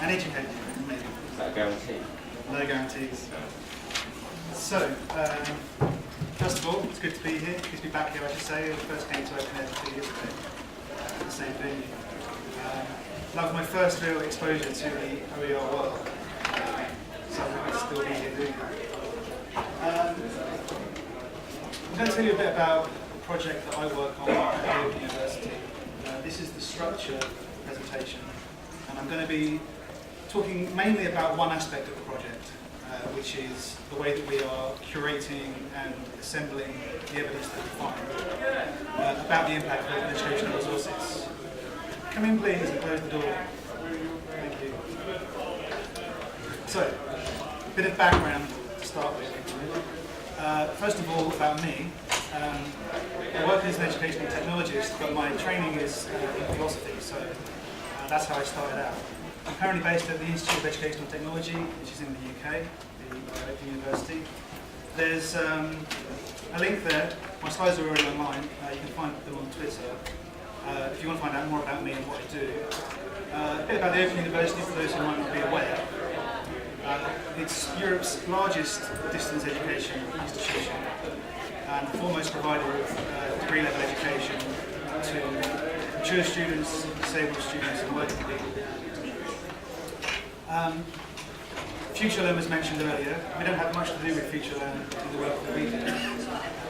and educate you, maybe. Is that a guarantee? No guarantees. So, first of all, it's good to be here. Good to be back here, I should say. I first came to OpenNet 2 years ago. The same venue. That was my first real exposure to the OER world. So I'm happy to still be here doing it. I'm going to tell you a bit about the project that I work on at Open University. This is the structure presentation, and I'm going to be talking mainly about one aspect of the project, which is the way that we are curating and assembling the evidence that we find about the impact of open educational resources. Come in, please, and close the door. Thank you. So, a bit of background to start with. First of all, about me. I work as an educational technologist, but my training is in philosophy, so that's how I started out. I'm currently based at the Institute of Educational Technology, which is in the UK, the Open University. There's a link there. My slides are already online. You can find them on Twitter if you want to find out more about me and what I do. A bit about the Open University for those who might not be aware. It's Europe's largest distance education institution and the foremost provider of degree-level education to mature students, disabled students and working people. FutureLearn was mentioned earlier. We don't have much to do with FutureLearn in the work that we do,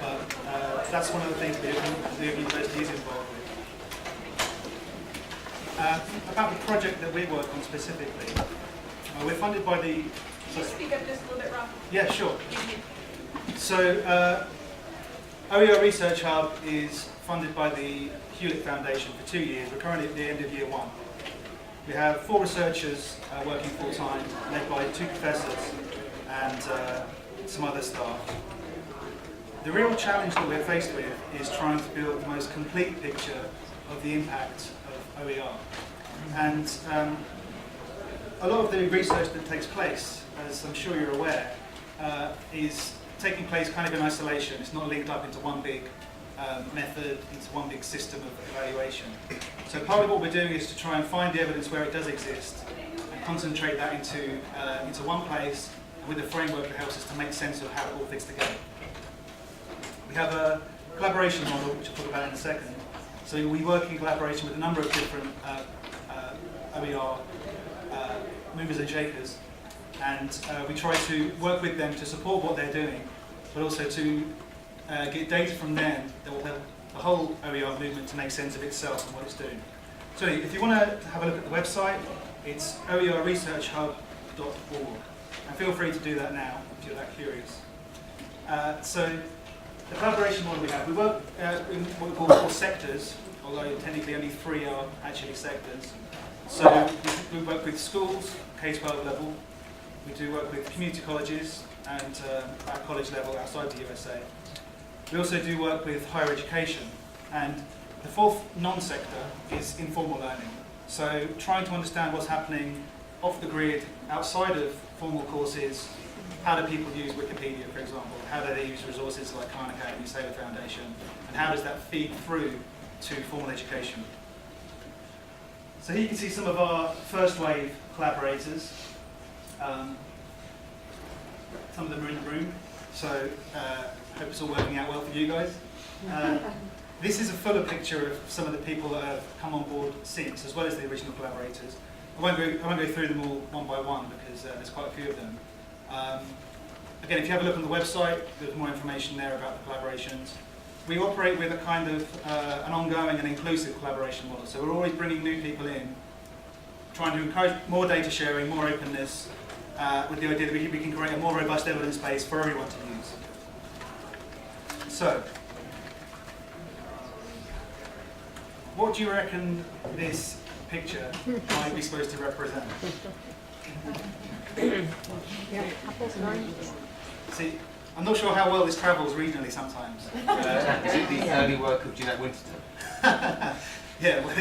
but that's one of the things the Open University is involved with. About the project that we work on specifically, we're funded by the... Can you speak up just a little bit, Rob? Yeah, sure. So, OER Research Hub is funded by the Hewlett Foundation for 2 years. We're currently at the end of year 1. We have 4 researchers working full-time, led by 2 professors and some other staff. The real challenge that we're faced with is trying to build the most complete picture of the impact of OER. And a lot of the research that takes place, as I'm sure you're aware, is taking place kind of in isolation. It's not linked up into one big method, into one big system of evaluation. So part of what we're doing is to try and find the evidence where it does exist and concentrate that into one place with a framework that helps us to make sense of how it all fits together. We have a collaboration model, which I'll talk about in a second. So we work in collaboration with a number of different OER movers and shakers, and we try to work with them to support what they're doing, but also to get data from them that will help the whole OER movement to make sense of itself and what it's doing. So if you want to have a look at the website, it's oerresearchhub.org, and feel free to do that now if you're that curious. So the collaboration model we have, we work in what we call 4 sectors, although technically only 3 are actually sectors. So we work with schools, K-12 level. We do work with community colleges and at college level outside the USA. We also do work with higher education. And the 4th non-sector is informal learning. So trying to understand what's happening off the grid, outside of formal courses. How do people use Wikipedia, for example? How do they use resources like Khan Academy, Saylor Foundation? And how does that feed through to formal education? So here you can see some of our first wave collaborators. Some of them are in the room, so I hope it's all working out well for you guys. This is a fuller picture of some of the people that have come on board since, as well as the original collaborators. I won't go through them all one by one because there's quite a few of them. Again, if you have a look on the website, there's more information there about the collaborations. We operate with a kind of an ongoing and inclusive collaboration model. So we're always bringing new people in, trying to encourage more data sharing, more openness, with the idea that we can create a more robust evidence base for everyone to use. So, what do you reckon this picture might be supposed to represent? See, I'm not sure how well this travels regionally sometimes. Is it the early work of Jeanette Winterton? Yeah, well,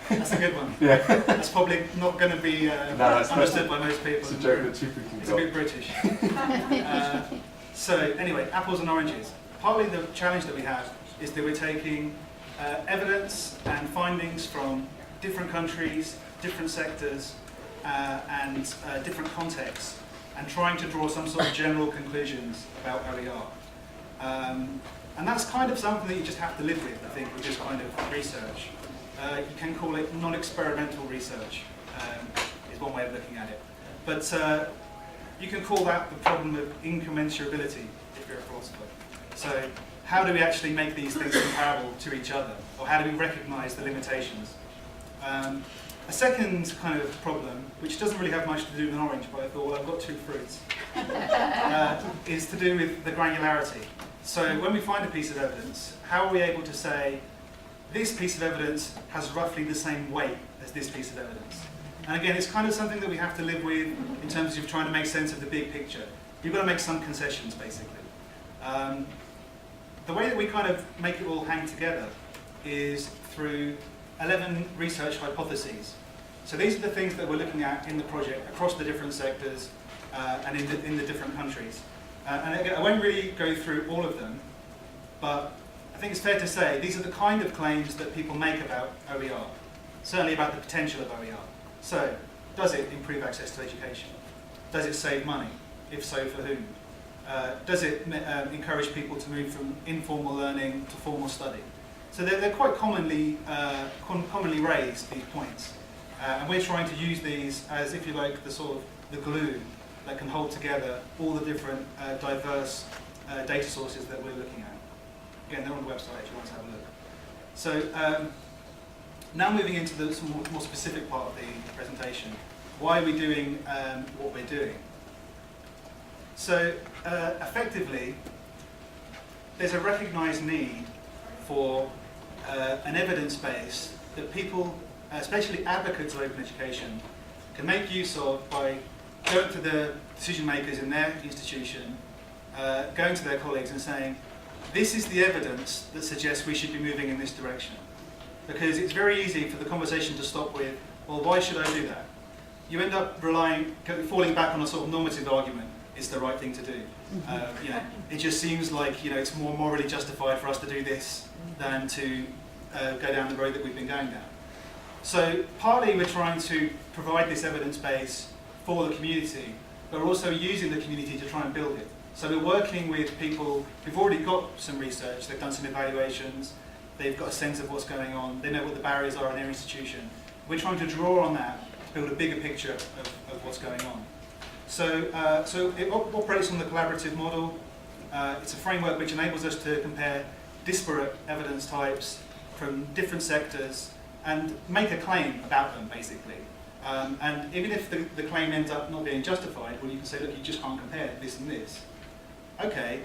that's a good one. Yeah. That's probably not going to be understood by most people. It's a joke that cheap people It's a bit British. So anyway, apples and oranges. Partly the challenge that we have is that we're taking evidence and findings from different countries, different sectors, and different contexts, and trying to draw some sort of general conclusions about OER. And that's kind of something that you just have to live with, I think, with this kind of research. You can call it non-experimental research, is one way of looking at it. But you can call that the problem of incommensurability, if you're a philosopher. So how do we actually make these things comparable to each other? Or how do we recognize the limitations? A second kind of problem, which doesn't really have much to do with an orange, but I thought, well, I've got two fruits, is to do with the granularity. So when we find a piece of evidence, how are we able to say, this piece of evidence has roughly the same weight as this piece of evidence? And again, it's kind of something that we have to live with in terms of trying to make sense of the big picture. You've got to make some concessions, basically. The way that we kind of make it all hang together is through 11 research hypotheses. So these are the things that we're looking at in the project across the different sectors and in the different countries. And again, I won't really go through all of them, but I think it's fair to say these are the kind of claims that people make about OER, certainly about the potential of OER. So, does it improve access to education? Does it save money? If so, for whom? Does it encourage people to move from informal learning to formal study? So they're quite commonly raised, these points. And we're trying to use these as, if you like, the sort of the glue that can hold together all the different diverse data sources that we're looking at. Again, they're on the website if you want to have a look. So now moving into the more specific part of the presentation. Why are we doing what we're doing? So effectively, there's a recognized need for an evidence base that people, especially advocates of open education, can make use of by going to the decision makers in their institution, going to their colleagues and saying, this is the evidence that suggests we should be moving in this direction. Because it's very easy for the conversation to stop with, well, why should I do that? You end up falling back on a sort of normative argument. It's the right thing to do. It just seems like it's more morally justified for us to do this than to go down the road that we've been going down. So partly we're trying to provide this evidence base for the community, but we're also using the community to try and build it. So we're working with people who've already got some research, they've done some evaluations, they've got a sense of what's going on, they know what the barriers are in their institution. We're trying to draw on that to build a bigger picture of what's going on. So, so it operates on the collaborative model. It's a framework which enables us to compare disparate evidence types from different sectors and make a claim about them, basically. And even if the claim ends up not being justified, well, you can say, look, you just can't compare this and this. Okay,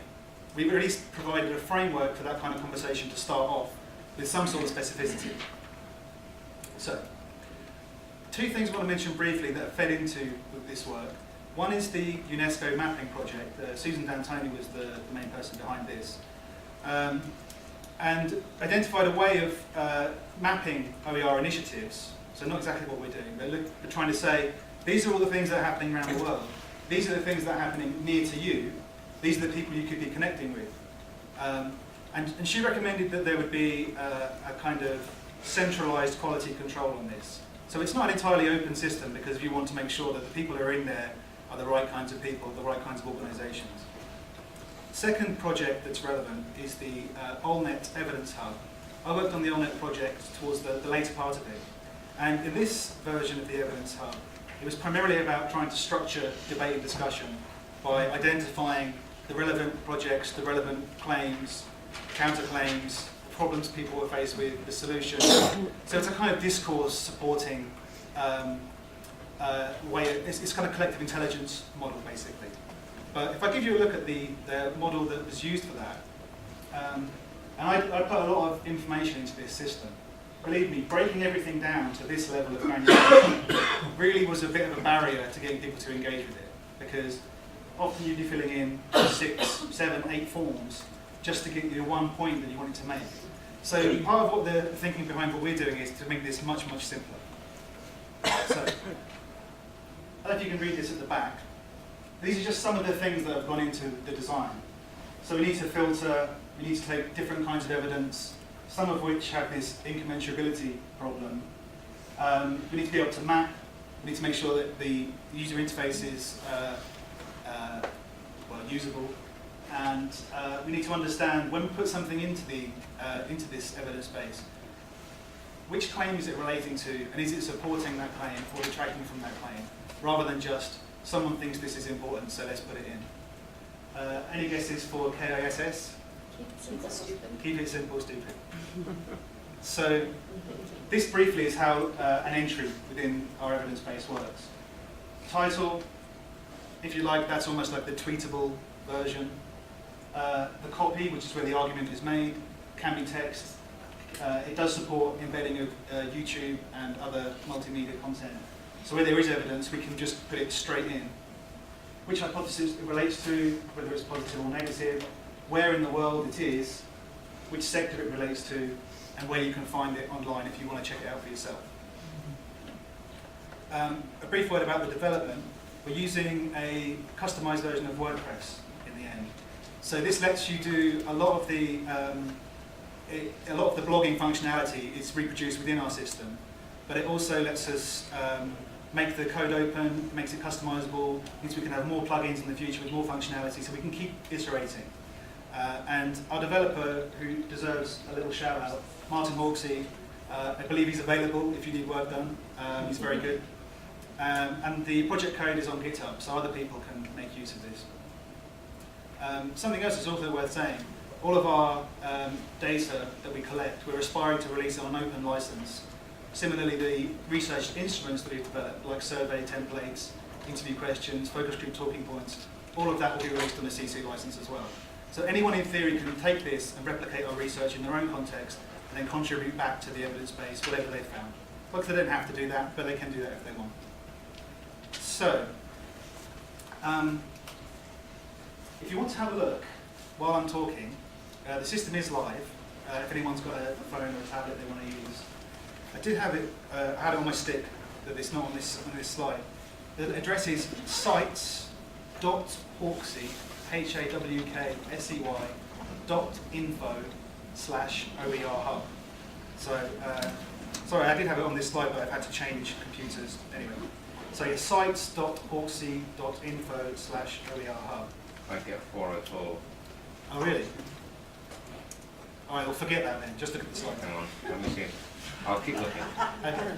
we've at least provided a framework for that kind of conversation to start off with some sort of specificity. So, two things I want to mention briefly that fed into this work. One is the UNESCO Mapping Project. Susan D'Antoni was the main person behind this. And identified a way of mapping OER initiatives, so not exactly what we're doing, but they're trying to say, these are all the things that are happening around the world. These are the things that are happening near to you. These are the people you could be connecting with. And she recommended that there would be a kind of centralized quality control on this. So it's not an entirely open system, because you want to make sure that the people who are in there are the right kinds of people, the right kinds of organizations. Second project that's relevant is the OLnet Evidence Hub. I worked on the OLnet project towards the later part of it. And in this version of the Evidence Hub, it was primarily about trying to structure debate and discussion by identifying the relevant projects, the relevant claims, counterclaims, the problems people were faced with, the solutions. So it's a kind of discourse supporting way, it's kind of collective intelligence model, basically. But if I give you a look at the model that was used for that, and I put a lot of information into this system. Believe me, breaking everything down to this level of granularity really was a bit of a barrier to getting people to engage with it, because often you'd be filling in 6, 7, 8 forms just to get you one point that you wanted to make. So part of what the thinking behind what we're doing is to make this much, much simpler. So, I don't know if you can read this at the back. These are just some of the things that have gone into the design. So we need to filter, we need to take different kinds of evidence, some of which have this incommensurability problem. We need to be able to map We need to make sure that the user interface is well, usable, and we need to understand when we put something into this evidence base, which claim is it relating to, and is it supporting that claim or detracting from that claim, rather than just someone thinks this is important, so let's put it in. Any guesses for KISS? Keep it simple, stupid. Keep it simple, stupid. So this briefly is how an entry within our evidence base works. Title, if you like, that's almost like the tweetable version. The copy, which is where the argument is made, can be text. It does support embedding of YouTube and other multimedia content. So where there is evidence, we can just put it straight in. Which hypothesis it relates to, whether it's positive or negative, where in the world it is, which sector it relates to, and where you can find it online if you want to check it out for yourself. A brief word about the development. We're using a customized version of WordPress in the end. So this lets you do a lot of the blogging functionality is reproduced within our system, but it also lets us make the code open, makes it customizable, means we can have more plugins in the future with more functionality, so we can keep iterating. And our developer, who deserves a little shout out, Martin Hawksey, I believe he's available if you need work done. He's very good. And the project code is on GitHub, so other people can make use of this. Something else is also worth saying. All of our data that we collect, we're aspiring to release on an open license. Similarly, the research instruments that we've developed, like survey templates, interview questions, focus group talking points, all of that will be released on the CC license as well. So anyone in theory can take this and replicate our research in their own context and then contribute back to the evidence base, whatever they've found. But they don't have to do that, but they can do that if they want. So, if you want to have a look while I'm talking, the system is live. If anyone's got a phone or a tablet they want to use. I did have it, I had it on my stick, but it's not on this slide. The address is sites.hawksey, HAWKSEY.info/OER hub. So, sorry, I did have it on this slide, but I've had to change computers anyway. So it's sites.hawksey.info/OER hub. I get 404. Oh, really? All right, well, forget that then. Just look at the slide. Hang on, let me see. I'll keep looking. Okay.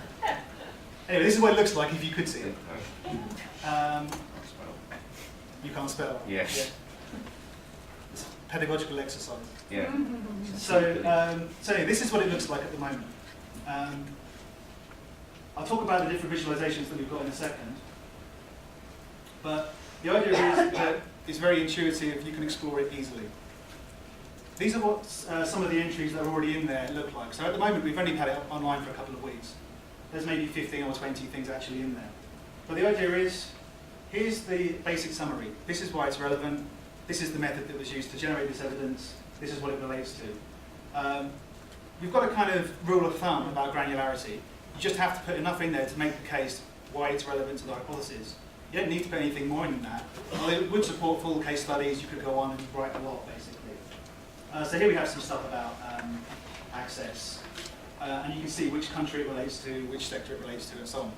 Anyway, this is what it looks like if you could see it. You can't spell? Yes. Yeah. It's a pedagogical exercise. Yeah. So anyway, this is what it looks like at the moment. I'll talk about the different visualizations that we've got in a second. But the idea is that it's very intuitive, you can explore it easily. These are what some of the entries that are already in there look like. So at the moment, we've only had it up online for a couple of weeks. There's maybe 15 or 20 things actually in there. But the idea is, here's the basic summary. This is why it's relevant. This is the method that was used to generate this evidence. This is what it relates to. We've got a kind of rule of thumb about granularity. You just have to put enough in there to make the case why it's relevant to the hypothesis. You don't need to put anything more in that. Although it would support full case studies, you could go on and write a lot, basically. So here we have some stuff about access. And you can see which country it relates to, which sector it relates to, and so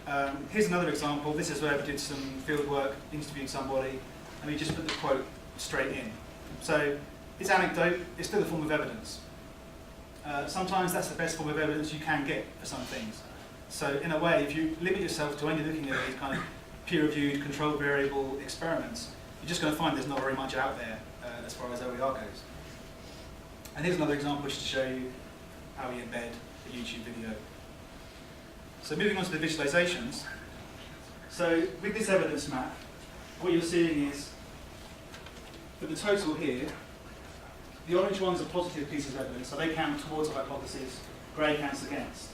on. Here's another example. This is where we did some field work, interviewed somebody, and we just put the quote straight in. So it's anecdote, it's still a form of evidence. Sometimes that's the best form of evidence you can get for some things. So in a way, if you limit yourself to only looking at these kind of peer-reviewed, controlled variable experiments, you're just going to find there's not very much out there as far as OER goes. And here's another example just to show you how we embed a YouTube video. So moving on to the visualizations. So with this evidence map, what you're seeing is, for the total here, the orange ones are positive pieces of evidence, so they count towards a hypothesis, grey counts against.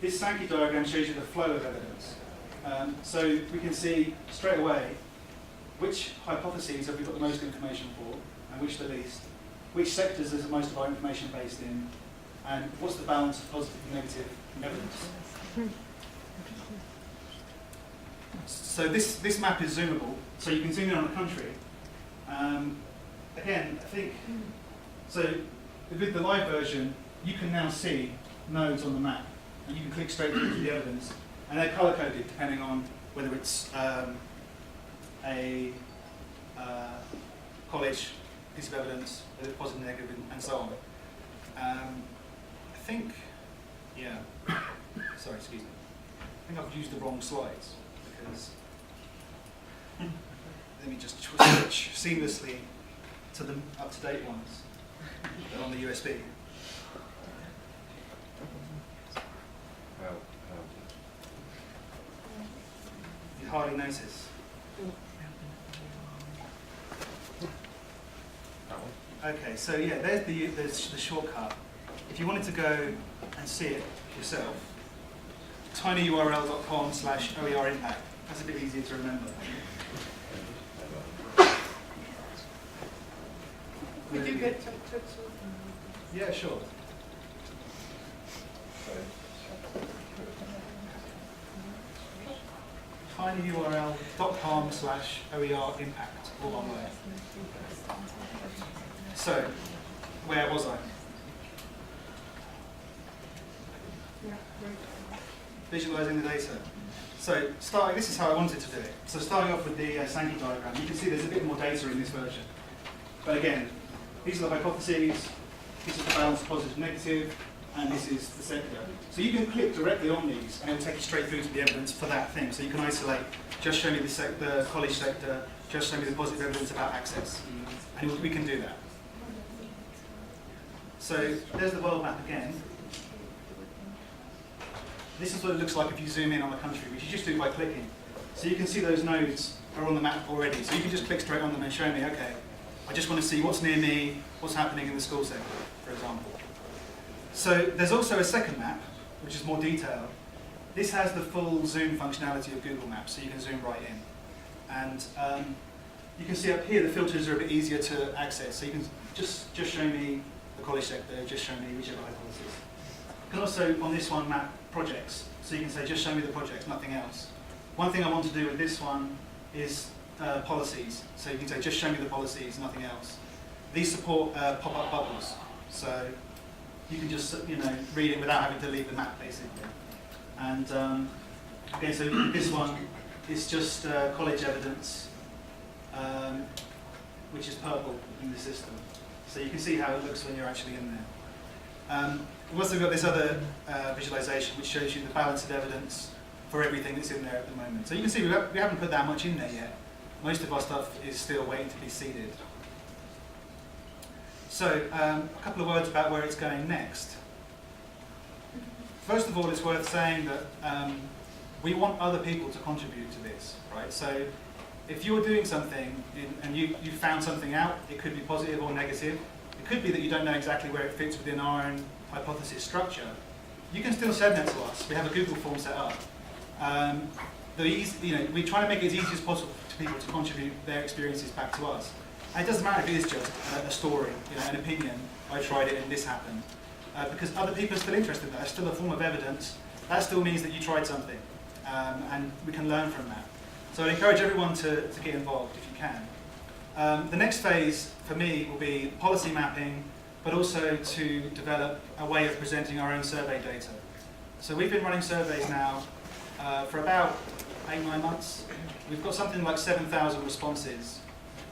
This Sankey diagram shows you the flow of evidence. So we can see straight away which hypotheses have we got the most information for, and which the least, which sectors is the most of our information based in, and what's the balance of positive and negative evidence. So this map is zoomable, so you can zoom in on a country. Again, I think, so with the live version, you can now see nodes on the map, and you can click straight through to the evidence, And they're color-coded depending on whether it's a college piece of evidence, whether it's positive, negative, and so on. I think, yeah, sorry, excuse me. I think I've used the wrong slides because let me just switch seamlessly to the up-to-date ones that are on the USB. Well, You hardly notice. that one. Okay, so yeah, there's the shortcut. If you wanted to go and see it yourself, tinyurl.com/OER impact. That's a bit easier to remember. Could you get to Yeah, sure. tinyurl.com/OER impact, all one way. So, where was I? Visualizing the data. So, this is how I wanted to do it. So, starting off with the Sankey diagram, you can see there's a bit more data in this version. But again, these are the hypotheses, this is the balance positive negative, and this is the sector. So you can click directly on these and it will take you straight through to the evidence for that thing. So you can isolate, just show me the college sector, just show me the positive evidence about access. And we can do that. So there's the world map again. This is what it looks like if you zoom in on the country, which you just do by clicking. So you can see those nodes are on the map already. So you can just click straight on them and show me, okay, I just want to see what's near me, what's happening in the school sector, for example. So there's also a second map, which is more detailed. This has the full zoom functionality of Google Maps, so you can zoom right in. And you can see up here the filters are a bit easier to access. So you can just show me the college sector, just show me whichever hypothesis. You can also, on this one, map projects. So you can say, just show me the projects, nothing else. One thing I want to do with this one is policies. So you can say, just show me the policies, nothing else. These support pop-up bubbles. So you can just read it without having to leave the map, basically. And okay, so this one is just college evidence, which is purple in the system. So you can see how it looks when you're actually in there. We've also got this other visualization which shows you the balance of evidence for everything that's in there at the moment. So you can see we haven't put that much in there yet. Most of our stuff is still waiting to be seeded. So a couple of words about where it's going next. First of all, it's worth saying that we want other people to contribute to this, right? So if you're doing something and you found something out, it could be positive or negative. It could be that you don't know exactly where it fits within our own hypothesis structure. You can still send that to us. We have a Google form set up. We try to make it as easy as possible to people to contribute their experiences back to us. And it doesn't matter if it is just a story, an opinion. I tried it and this happened, because other people are still interested in that. It's still a form of evidence. That still means that you tried something, and we can learn from that. So I encourage everyone to get involved if you can. The next phase for me will be policy mapping, but also to develop a way of presenting our own survey data. So we've been running surveys now for about 8-9 months. We've got something like 7,000 responses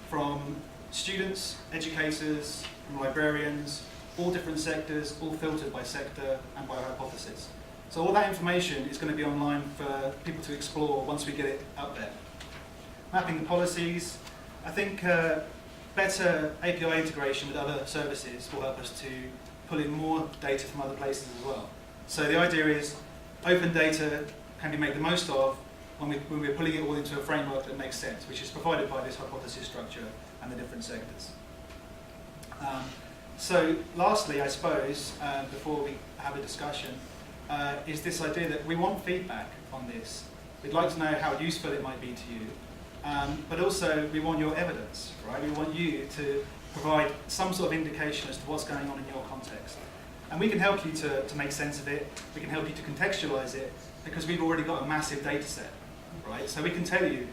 from students, educators, from librarians, all different sectors, all filtered by sector and by hypothesis. So all that information is going to be online for people to explore once we get it up there. Mapping the policies. I think better API integration with other services will help us to pull in more data from other places as well. So the idea is open data can be made the most of when we're pulling it all into a framework that makes sense, which is provided by this hypothesis structure and the different sectors. So lastly, I suppose, before we have a discussion, is this idea that we want feedback on this. We'd like to know how useful it might be to you, but also we want your evidence, right? We want you to provide some sort of indication as to what's going on in your context. And we can help you to make sense of it, we can help you to contextualize it, because we've already got a massive data set, right? So we can tell you,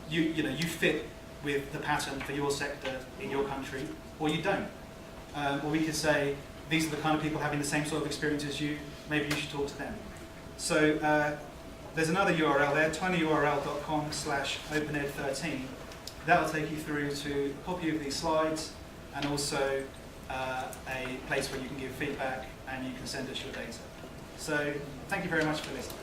you fit with the pattern for your sector in your country, or you don't. Or we could say, these are the kind of people having the same sort of experience as you, maybe you should talk to them. So There's another URL there, tinyurl.com/opened13. That'll take you through to a copy of these slides and also a place where you can give feedback and you can send us your data. So thank you very much for listening.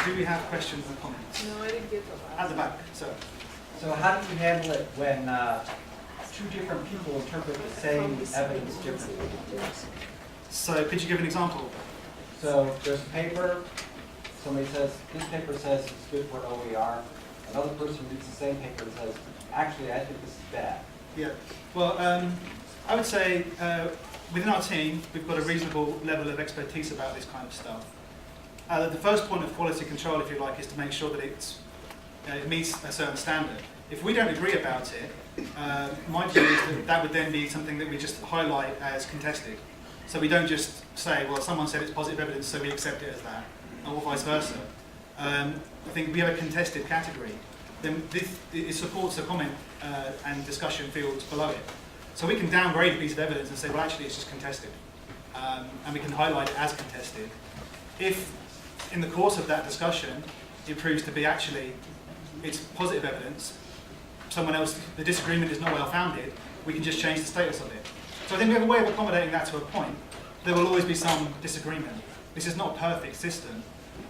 Do we have questions and comments? No, I didn't get the last. At the back, sir. So how do you handle it when two different people interpret the same evidence differently? So could you give an example? So there's a paper, somebody says, this paper says it's good for an OER. Another person reads the same paper and says, actually, I think this is bad. Yeah. Well, I would say within our team, we've got a reasonable level of expertise about this kind of stuff. The first point of quality control, if you like, is to make sure that it meets a certain standard. If we don't agree about it, my view is that that would then be something that we just highlight as contested. So we don't just say, well, someone said it's positive evidence, so we accept it as that, or vice versa. I think we have a contested category. Then it supports the comment and discussion fields below it. So we can downgrade a piece of evidence and say, well, actually, it's just contested. And we can highlight it as contested. If, in the course of that discussion, it proves to be actually, it's positive evidence, someone else, the disagreement is not well founded, we can just change the status of it. So I think we have a way of accommodating that to a point. There will always be some disagreement. This is not a perfect system.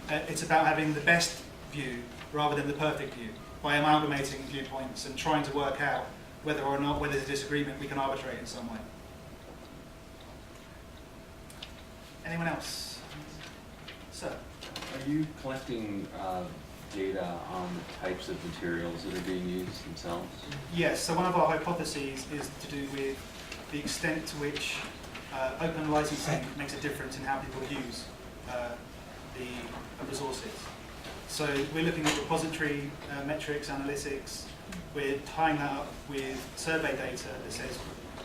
It's about having the best view rather than the perfect view, by amalgamating viewpoints and trying to work out whether or not, when there's a disagreement, we can arbitrate in some way. Anyone else? Sir? Are you collecting data on the types of materials that are being used themselves? Yes, so one of our hypotheses is to do with the extent to which open licensing makes a difference in how people use the resources. So we're looking at repository metrics, analytics. We're tying that up with survey data that says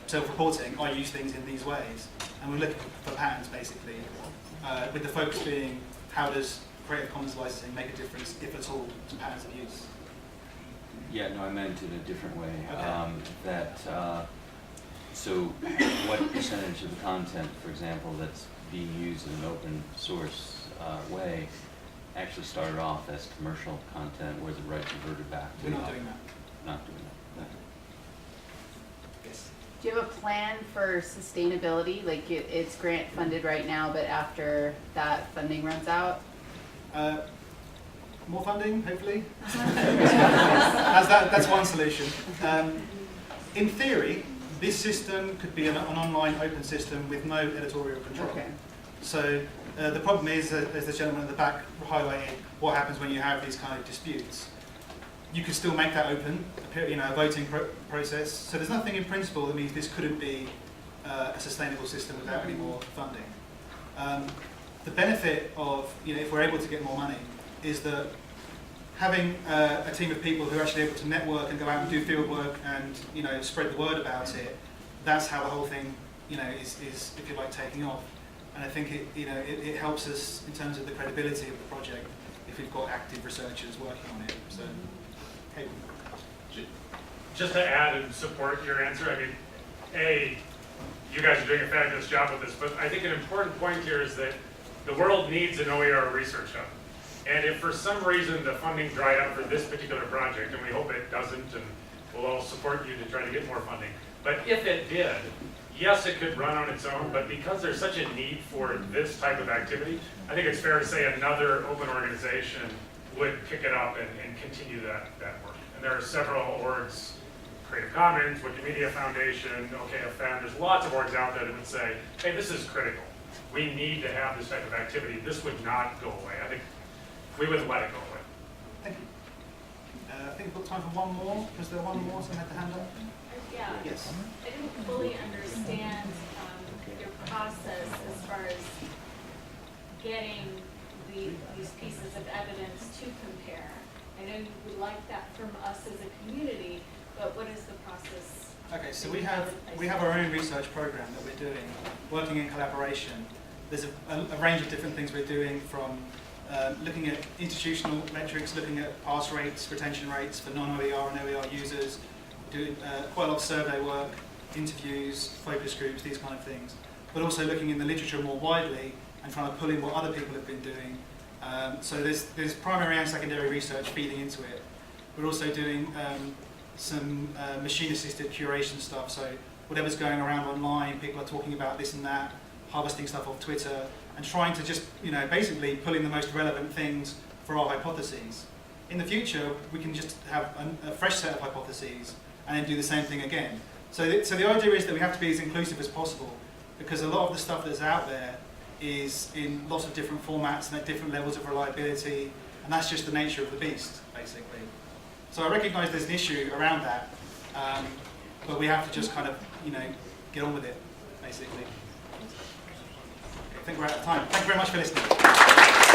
self-reporting, I use things in these ways. And we're looking for patterns, basically, with the focus being how does Creative Commons licensing make a difference, if at all, to patterns of use? Yeah, no, I meant in a different way. Okay. So what percentage of the content, for example, that's being used in an open source way actually started off as commercial content where the rights reverted back to We're not doing that. Not doing that. Okay. Yes. Do you have a plan for sustainability? Like it's grant funded right now, but after that funding runs out? More funding, hopefully. That's one solution. In theory, this system could be an online open system with no editorial control. Okay. So the problem is, as the gentleman in the back highlighted, what happens when you have these kind of disputes. You could still make that open, a voting process. So there's nothing in principle that means this couldn't be a sustainable system without any more funding. The benefit of, if we're able to get more money, is that having a team of people who are actually able to network and go out and do field work and spread the word about it, that's how the whole thing is if you like taking off. And I think it helps us in terms of the credibility of the project if we've got active researchers working on it. So, hey. Just to add and support your answer, I mean, you guys are doing a fabulous job with this, but I think an important point here is that the world needs an OER research hub. And if for some reason the funding dried up for this particular project, and we hope it doesn't, and we'll all support you to try to get more funding, but if it did, yes, it could run on its own, but because there's such a need for this type of activity, I think it's fair to say another open organization would pick it up and continue that work. And there are several orgs, Creative Commons, Wikimedia Foundation, OKFM, there's lots of orgs out there that would say, hey, this is critical. We need to have this type of activity. This would not go away. I think we wouldn't let it go away. Thank you. I think we've got time for one more. Was there one more? Someone had the hand up? Yeah. Yes. I didn't fully understand your process as far as getting these pieces of evidence to compare. I know you would like that from us as a community, but what is the process? Okay, so we have our own research program that we're doing, working in collaboration. There's a range of different things we're doing, from looking at institutional metrics, looking at pass rates, retention rates for non-OER and OER users, doing quite a lot of survey work, interviews, focus groups, these kind of things. but also looking in the literature more widely and trying to pull in what other people have been doing. So there's primary and secondary research feeding into it. We're also doing some machine-assisted curation stuff. So whatever's going around online, people are talking about this and that, harvesting stuff off Twitter, and trying to just, basically pull in the most relevant things for our hypotheses. In the future, we can just have a fresh set of hypotheses and then do the same thing again. So the idea is that we have to be as inclusive as possible, because a lot of the stuff that's out there is in lots of different formats and at different levels of reliability, and that's just the nature of the beast, basically. So I recognise there's an issue around that, but we have to just kind of, get on with it, basically. I think we're out of time. Thank you very much for listening.